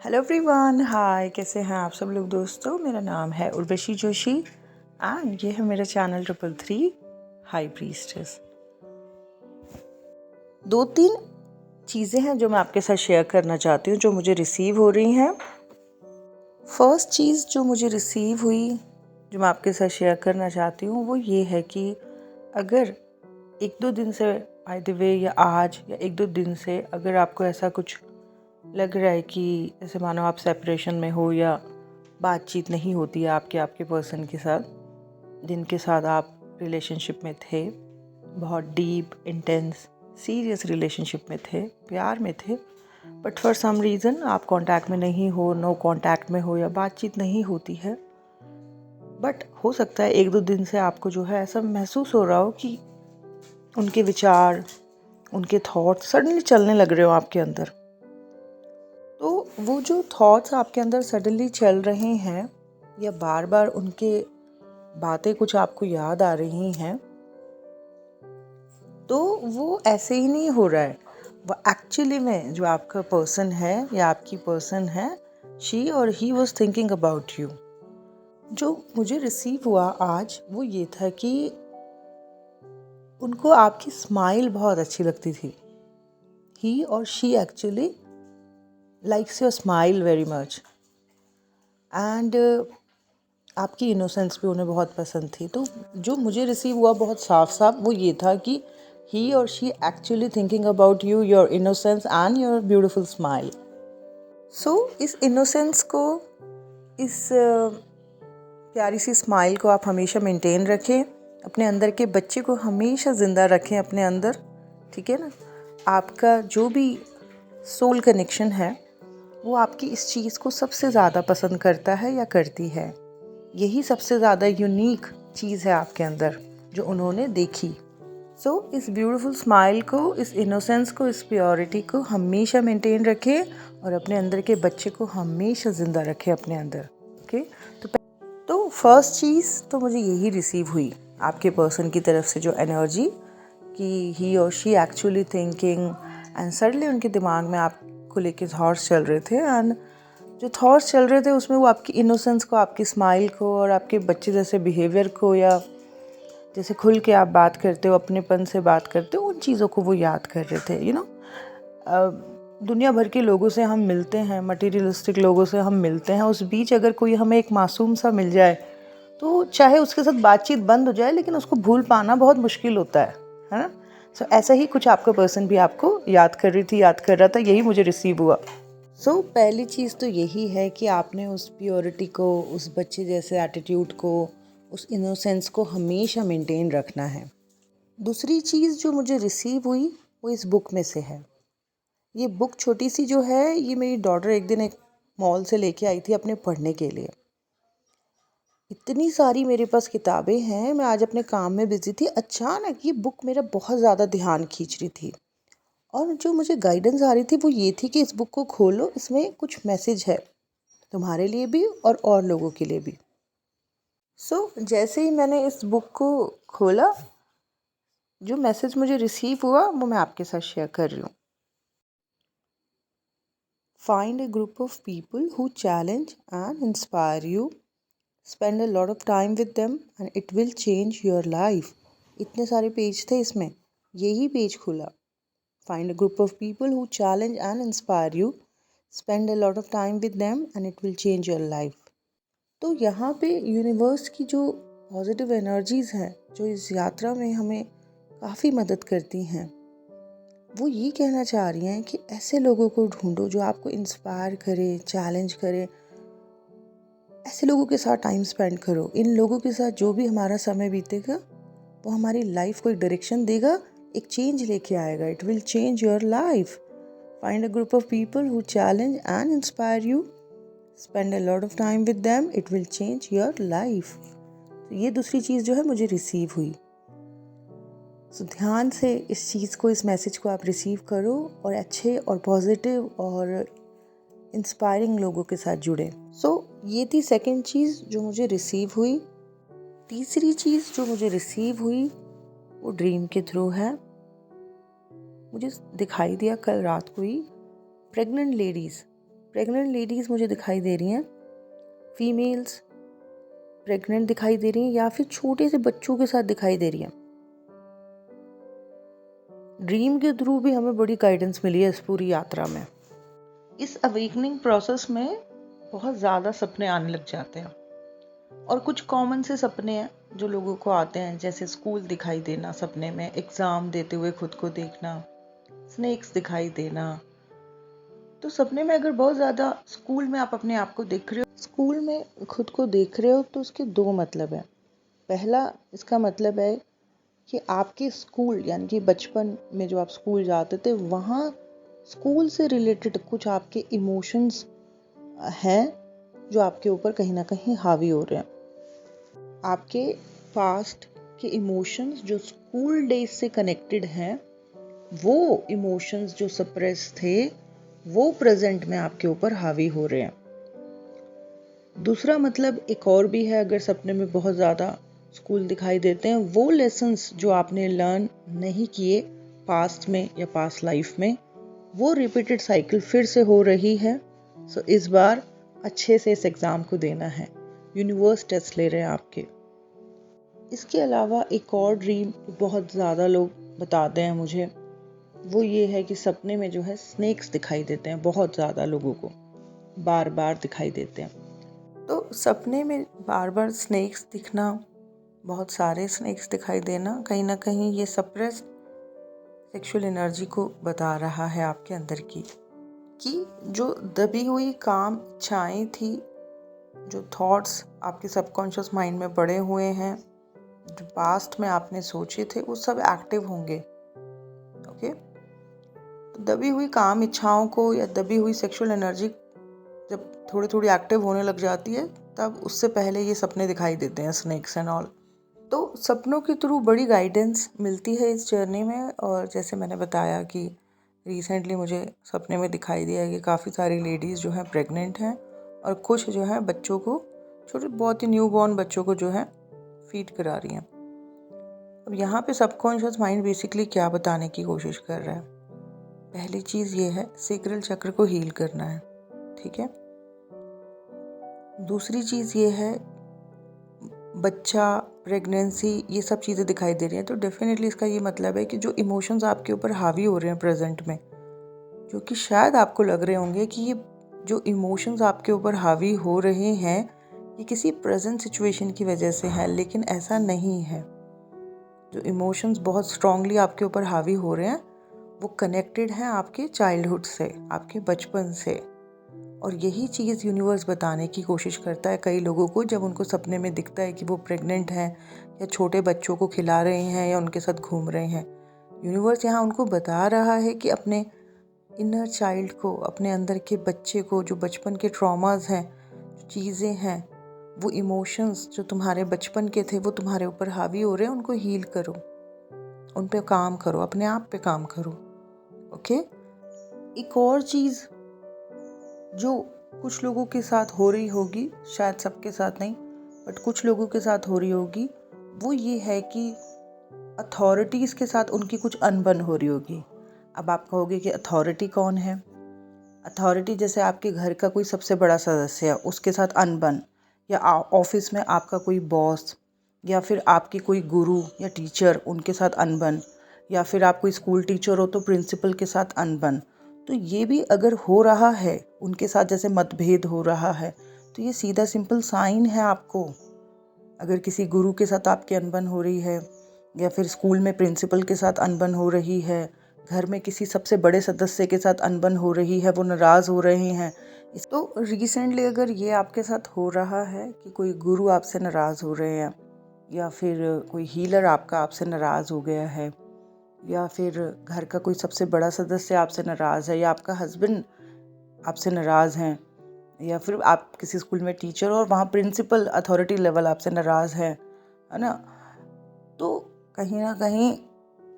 Hello everyone, हाय। कैसे हैं आप सब लोग दोस्तों। मेरा नाम है उर्वशी जोशी एंड ये है मेरा चैनल 333 हाई प्रीस्टेस। 2-3 चीज़ें हैं जो मैं आपके साथ शेयर करना चाहती हूँ, जो मुझे रिसीव हो रही हैं। फर्स्ट चीज़ जो मुझे रिसीव हुई, जो मैं आपके साथ शेयर करना चाहती हूँ, वो ये है कि अगर 1-2 दिन से बाय द वे या आज या 1-2 दिन से अगर आपको ऐसा कुछ लग रहा है कि ऐसे मानो आप सेपरेशन में हो या बातचीत नहीं होती है आपके पर्सन के साथ, जिनके साथ आप रिलेशनशिप में थे, बहुत डीप इंटेंस सीरियस रिलेशनशिप में थे, प्यार में थे, बट फॉर सम रीज़न आप कांटेक्ट में नहीं हो, नो कांटेक्ट में हो या बातचीत नहीं होती है। बट हो सकता है 1-2 दिन से आपको जो है ऐसा महसूस हो रहा हो कि उनके विचार, उनके थॉट्स सडनली चलने लग रहे हो आपके अंदर। तो वो जो थॉट्स आपके अंदर सडनली चल रहे हैं या बार बार उनके बातें कुछ आपको याद आ रही हैं, तो वो ऐसे ही नहीं हो रहा है। वो एक्चुअली में जो आपका पर्सन है या आपकी पर्सन है, शी और he was thinking about you. जो मुझे रिसीव हुआ आज वो ये था कि उनको आपकी स्माइल बहुत अच्छी लगती थी। ही और she actually likes your smile very much and आपकी इनोसेंस भी उन्हें बहुत पसंद थी। तो जो मुझे रिसीव हुआ बहुत साफ साफ वो ये था कि ही और she actually thinking about you, your innocence and your beautiful smile. So इस इनोसेंस को, इस प्यारी सी स्माइल को आप हमेशा मेंटेन रखें, अपने अंदर के बच्चे को हमेशा ज़िंदा रखें अपने अंदर, ठीक है ना। आपका जो भी सोल कनेक्शन है वो आपकी इस चीज़ को सबसे ज़्यादा पसंद करता है या करती है। यही सबसे ज़्यादा यूनिक चीज़ है आपके अंदर जो उन्होंने देखी। सो इस ब्यूटीफुल स्माइल को, इस इनोसेंस को, इस प्योरिटी को हमेशा मेंटेन रखें और अपने अंदर के बच्चे को हमेशा ज़िंदा रखें अपने अंदर। ओके, तो फर्स्ट चीज़ तो मुझे यही रिसीव हुई आपके पर्सन की तरफ से, जो एनर्जी कि ही और she actually thinking and suddenly उनके दिमाग में आपको लेके थॉट्स चल रहे थे। एंड जो थॉट्स चल रहे थे उसमें वो आपकी इनोसेंस को, आपकी स्माइल को और आपके बच्चे जैसे बिहेवियर को, या जैसे खुल के आप बात करते हो, अपनेपन से बात करते हो, उन चीज़ों को वो याद कर रहे थे। दुनिया भर के लोगों से हम मिलते हैं, मटीरियलिस्टिक लोगों से हम मिलते हैं, उस बीच अगर कोई हमें एक मासूम सा मिल जाए तो चाहे उसके साथ बातचीत बंद हो जाए लेकिन उसको भूल पाना बहुत मुश्किल होता है ना। सो ऐसा ही कुछ आपका पर्सन भी आपको याद कर रही थी, याद कर रहा था, यही मुझे रिसीव हुआ। सो पहली चीज़ तो यही है कि आपने उस प्योरिटी को, उस बच्चे जैसे एटीट्यूड को, उस इनोसेंस को हमेशा मेंटेन रखना है। दूसरी चीज़ जो मुझे रिसीव हुई वो इस बुक में से है। ये बुक छोटी सी जो है, ये मेरी डॉटर एक दिन एक मॉल से लेके आई थी अपने पढ़ने के लिए। इतनी सारी मेरे पास किताबें हैं, मैं आज अपने काम में बिजी थी, अचानक ये बुक मेरा बहुत ज़्यादा ध्यान खींच रही थी। और जो मुझे गाइडेंस आ रही थी वो ये थी कि इस बुक को खोलो, इसमें कुछ मैसेज है तुम्हारे लिए भी और लोगों के लिए भी। सो जैसे ही मैंने इस बुक को खोला, जो मैसेज मुझे रिसीव हुआ वो मैं आपके साथ शेयर कर रही हूँ। Find a group of people who challenge and inspire you, spend a lot of time with them and it will change your life. इतने सारे पेज थे इसमें, यही पेज खुला। Find a group of people who challenge and inspire you, spend a lot of time with them and it will change your life. तो यहाँ पे universe की जो पॉजिटिव एनर्जीज़ हैं, जो इस यात्रा में हमें काफ़ी मदद करती हैं, वो ये कहना चाह रही हैं कि ऐसे लोगों को ढूंढो जो आपको इंस्पायर करे, चैलेंज करे। ऐसे लोगों के साथ टाइम स्पेंड करो। इन लोगों के साथ जो भी हमारा समय बीतेगा वो हमारी लाइफ को एक डायरेक्शन देगा, एक चेंज लेके आएगा। It will change your life. Find a group of people who challenge and inspire you, spend a lot of time with them, it will change your life. तो ये दूसरी चीज़ जो है मुझे रिसीव हुई। सो ध्यान से इस चीज़ को, इस मैसेज को आप रिसीव करो और अच्छे और पॉजिटिव और इंस्पायरिंग लोगों के साथ जुड़े। सो ये थी सेकंड चीज़ जो मुझे रिसीव हुई। तीसरी चीज़ जो मुझे रिसीव हुई वो ड्रीम के थ्रू है। मुझे दिखाई दिया कल रात को ही प्रेग्नेंट लेडीज़ प्रेग्नेंट लेडीज़ मुझे दिखाई दे रही हैं, फीमेल्स प्रेग्नेंट दिखाई दे रही हैं या फिर छोटे से बच्चों के साथ दिखाई दे रही हैं। ड्रीम के थ्रू भी हमें बड़ी गाइडेंस मिली है इस पूरी यात्रा में। इस अवेकनिंग प्रोसेस में बहुत ज़्यादा सपने आने लग जाते हैं और कुछ कॉमन से सपने हैं जो लोगों को आते हैं, जैसे स्कूल दिखाई देना सपने में, एग्ज़ाम देते हुए खुद को देखना, स्नेक्स दिखाई देना। तो सपने में अगर बहुत ज़्यादा स्कूल में आप अपने आप को देख रहे हो, स्कूल में खुद को देख रहे हो, तो उसके दो मतलब हैं। पहला इसका मतलब है कि आपके स्कूल यानी कि बचपन में जो आप स्कूल जाते थे, वहाँ स्कूल से रिलेटेड कुछ आपके इमोशंस हैं जो आपके ऊपर कहीं ना कहीं हावी हो रहे हैं। आपके पास्ट के इमोशंस जो स्कूल डेज से कनेक्टेड हैं, वो इमोशंस जो सप्रेस थे, वो प्रेजेंट में आपके ऊपर हावी हो रहे हैं। दूसरा मतलब एक और भी है, अगर सपने में बहुत ज़्यादा स्कूल दिखाई देते हैं, वो लेसन्स जो आपने लर्न नहीं किए पास्ट में या पास्ट लाइफ में, वो रिपीटेड साइकिल फिर से हो रही है। सो इस बार अच्छे से इस एग्ज़ाम को देना है। यूनिवर्स टेस्ट ले रहे हैं आपके। इसके अलावा एक और ड्रीम बहुत ज़्यादा लोग बताते हैं मुझे, वो ये है कि सपने में जो है स्नेक्स दिखाई देते हैं, बहुत ज़्यादा लोगों को बार बार दिखाई देते हैं। तो सपने में बार बार स्नेक्स दिखना, बहुत सारे स्नेक्स दिखाई देना, कहीं ना कहीं ये सप्रेस्ड सेक्सुअल एनर्जी को बता रहा है आपके अंदर की, कि जो दबी हुई काम इच्छाएं थी, जो थॉट्स आपके सबकॉन्शियस माइंड में पड़े हुए हैं, जो पास्ट में आपने सोचे थे, वो सब एक्टिव होंगे। ओके, तो दबी हुई काम इच्छाओं को या दबी हुई सेक्सुअल एनर्जी जब थोड़ी थोड़ी एक्टिव होने लग जाती है, तब उससे पहले ये सपने दिखाई देते हैं, स्नेक्स एंड ऑल। तो सपनों के थ्रू बड़ी गाइडेंस मिलती है इस जर्नी में। और जैसे मैंने बताया कि रिसेंटली मुझे सपने में दिखाई दिया कि काफ़ी सारी लेडीज़ जो हैं प्रेग्नेंट हैं और कुछ जो है बच्चों को, छोटे बहुत ही न्यू बॉर्न बच्चों को जो है फीड करा रही हैं। अब यहाँ पे सबकॉन्शियस माइंड बेसिकली क्या बताने की कोशिश कर रहा है? पहली चीज़ ये है, सेक्रल चक्र को हील करना है, ठीक है। दूसरी चीज़ ये है, बच्चा, प्रेगनेंसी, ये सब चीज़ें दिखाई दे रही हैं, तो डेफिनेटली इसका ये मतलब है कि जो इमोशंस आपके ऊपर हावी हो रहे हैं प्रेजेंट में, जो कि शायद आपको लग रहे होंगे कि ये जो इमोशंस आपके ऊपर हावी हो रहे हैं, ये किसी प्रेजेंट सिचुएशन की वजह से है, लेकिन ऐसा नहीं है। जो इमोशंस बहुत स्ट्रांगली आपके ऊपर हावी हो रहे हैं, वो कनेक्टेड हैं आपके चाइल्डहुड से, आपके बचपन से। और यही चीज़ यूनिवर्स बताने की कोशिश करता है कई लोगों को, जब उनको सपने में दिखता है कि वो प्रेग्नेंट हैं या छोटे बच्चों को खिला रहे हैं या उनके साथ घूम रहे हैं। यूनिवर्स यहाँ उनको बता रहा है कि अपने इनर चाइल्ड को, अपने अंदर के बच्चे को, जो बचपन के ट्रॉमास हैं, जो चीज़ें हैं, वो इमोशंस जो तुम्हारे बचपन के थे, वो तुम्हारे ऊपर हावी हो रहे हैं, उनको हील करो, उन पे काम करो, अपने आप पे काम करो। ओके, एक और चीज़ जो कुछ लोगों के साथ हो रही होगी, शायद सबके साथ नहीं, बट कुछ लोगों के साथ हो रही होगी, वो ये है कि अथॉरिटीज़ के साथ उनकी कुछ अनबन हो रही होगी। अब आप कहोगे कि अथॉरिटी कौन है? अथॉरिटी जैसे आपके घर का कोई सबसे बड़ा सदस्य है, उसके साथ अनबन, या ऑफिस में आपका कोई बॉस, या फिर आपकी कोई गुरु या टीचर, उनके साथ अनबन, या फिर आप कोई स्कूल टीचर हो तो प्रिंसिपल के साथ अनबन। तो ये भी अगर हो रहा है, उनके साथ जैसे मतभेद हो रहा है, तो ये सीधा सिंपल साइन है आपको। अगर किसी गुरु के साथ आपकी अनबन हो रही है, या फिर स्कूल में प्रिंसिपल के साथ अनबन हो रही है, घर में किसी सबसे बड़े सदस्य के साथ अनबन हो रही है, वो नाराज़ हो रहे हैं, तो रिसेंटली अगर ये आपके साथ हो रहा है कि कोई गुरु आपसे नाराज़ हो रहे हैं, या फिर कोई हीलर आपका आपसे नाराज़ हो गया है, या फिर घर का कोई सबसे बड़ा सदस्य आपसे नाराज़ है, या आपका हस्बैंड आपसे नाराज़ हैं, या फिर आप किसी स्कूल में टीचर हो और वहाँ प्रिंसिपल अथॉरिटी लेवल आपसे नाराज़ है ना, तो कहीं ना कहीं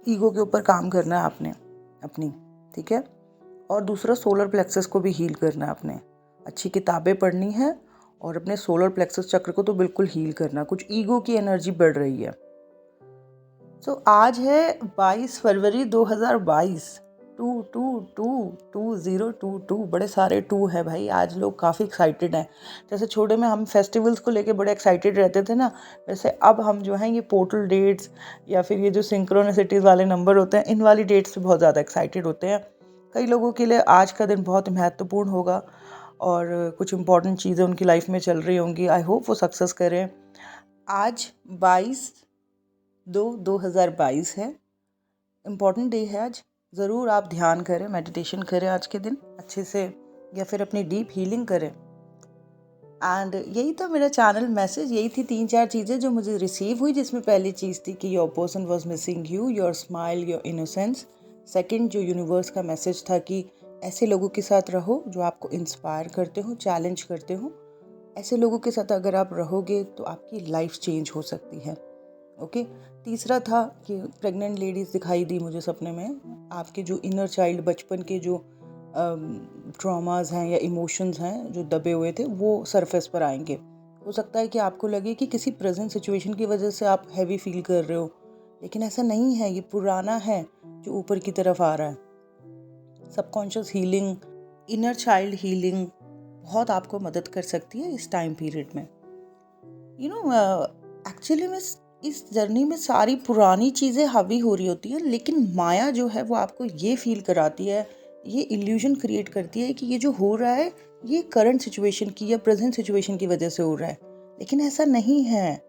ईगो के ऊपर काम करना है आपने अपनी, ठीक है। और दूसरा, सोलर प्लेक्सस को भी हील करना है आपने। अच्छी किताबें पढ़नी है और अपने सोलर प्लेक्सस चक्र को तो बिल्कुल हील करना। कुछ ईगो की एनर्जी बढ़ रही है। आज है 22 फरवरी 2022 2022 बड़े सारे 2 है भाई। आज लोग काफ़ी एक्साइटेड हैं। जैसे छोटे में हम फेस्टिवल्स को लेके बड़े एक्साइटेड रहते थे ना, वैसे अब हम जो हैं ये पोर्टल डेट्स या फिर ये जो सिंक्रोनिसिटीज़ वाले नंबर होते हैं, इन वाली डेट्स पे बहुत ज़्यादा एक्साइटेड होते हैं। कई लोगों के लिए आज का दिन बहुत महत्वपूर्ण होगा और कुछ इंपॉर्टेंट चीज़ें उनकी लाइफ में चल रही होंगी। आई होप वो सक्सेस करें। आज 22/2/2022 है, इम्पॉर्टेंट डे है आज। ज़रूर आप ध्यान करें, मेडिटेशन करें आज के दिन अच्छे से, या फिर अपनी डीप हीलिंग करें। एंड यही था मेरा चैनल मैसेज, यही थी 3-4 चीज़ें जो मुझे रिसीव हुई, जिसमें पहली चीज़ थी कि your person was missing you, your smile, your innocence. Second, जो यूनिवर्स का मैसेज था कि ऐसे लोगों के साथ रहो जो आपको इंस्पायर करते हो, चैलेंज करते हो। ऐसे लोगों के साथ अगर आप रहोगे तो आपकी लाइफ चेंज हो सकती है। ओके। तीसरा था कि प्रेग्नेंट लेडीज़ दिखाई दी मुझे सपने में। आपके जो इनर चाइल्ड, बचपन के जो ट्रॉमास हैं या इमोशंस हैं जो दबे हुए थे, वो सरफेस पर आएंगे। हो सकता है कि आपको लगे कि किसी प्रेजेंट सिचुएशन की वजह से आप हैवी फील कर रहे हो, लेकिन ऐसा नहीं है। ये पुराना है जो ऊपर की तरफ आ रहा है। Subconscious healing, inner child healing बहुत आपको मदद कर सकती है इस टाइम पीरियड में। एक्चुअली में इस जर्नी में सारी पुरानी चीज़ें हावी हो रही होती हैं, लेकिन माया जो है वो आपको ये फील कराती है, ये इल्यूजन क्रिएट करती है कि ये जो हो रहा है ये करंट सिचुएशन की या प्रेजेंट सिचुएशन की वजह से हो रहा है, लेकिन ऐसा नहीं है।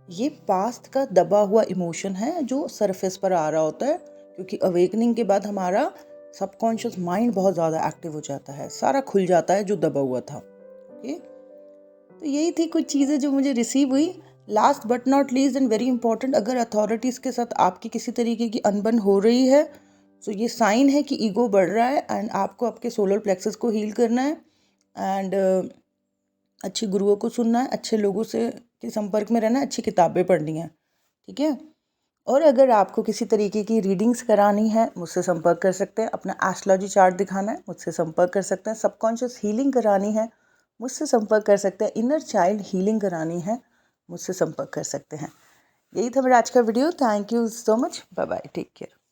ये पास्ट का दबा हुआ इमोशन है जो सरफेस पर आ रहा होता है, क्योंकि अवेकनिंग के बाद हमारा सबकॉन्शियस माइंड बहुत ज़्यादा एक्टिव हो जाता है, सारा खुल जाता है जो दबा हुआ था। ओके, तो यही थी कुछ चीज़ें जो मुझे रिसीव हुई। Last but not least and very important, अगर अथॉरिटीज़ के साथ आपकी किसी तरीके की अनबन हो रही है तो ये साइन है कि ईगो बढ़ रहा है एंड आपको आपके सोलर प्लेक्सस को हील करना है। एंड अच्छे गुरुओं को सुनना है, अच्छे लोगों से के संपर्क में रहना है, अच्छी किताबें पढ़नी है। ठीक है। और अगर आपको किसी तरीके की रीडिंग्स करानी है, मुझसे संपर्क कर सकते हैं। अपना एस्ट्रोलॉजी चार्ट दिखाना है, मुझसे संपर्क कर सकते हैं। सबकॉन्शियस हीलिंग करानी है, मुझसे संपर्क कर सकते हैं। इनर चाइल्ड हीलिंग करानी है, मुझसे संपर्क कर सकते हैं। यही था मेरा आज का video. Thank you so much. Bye bye, take care.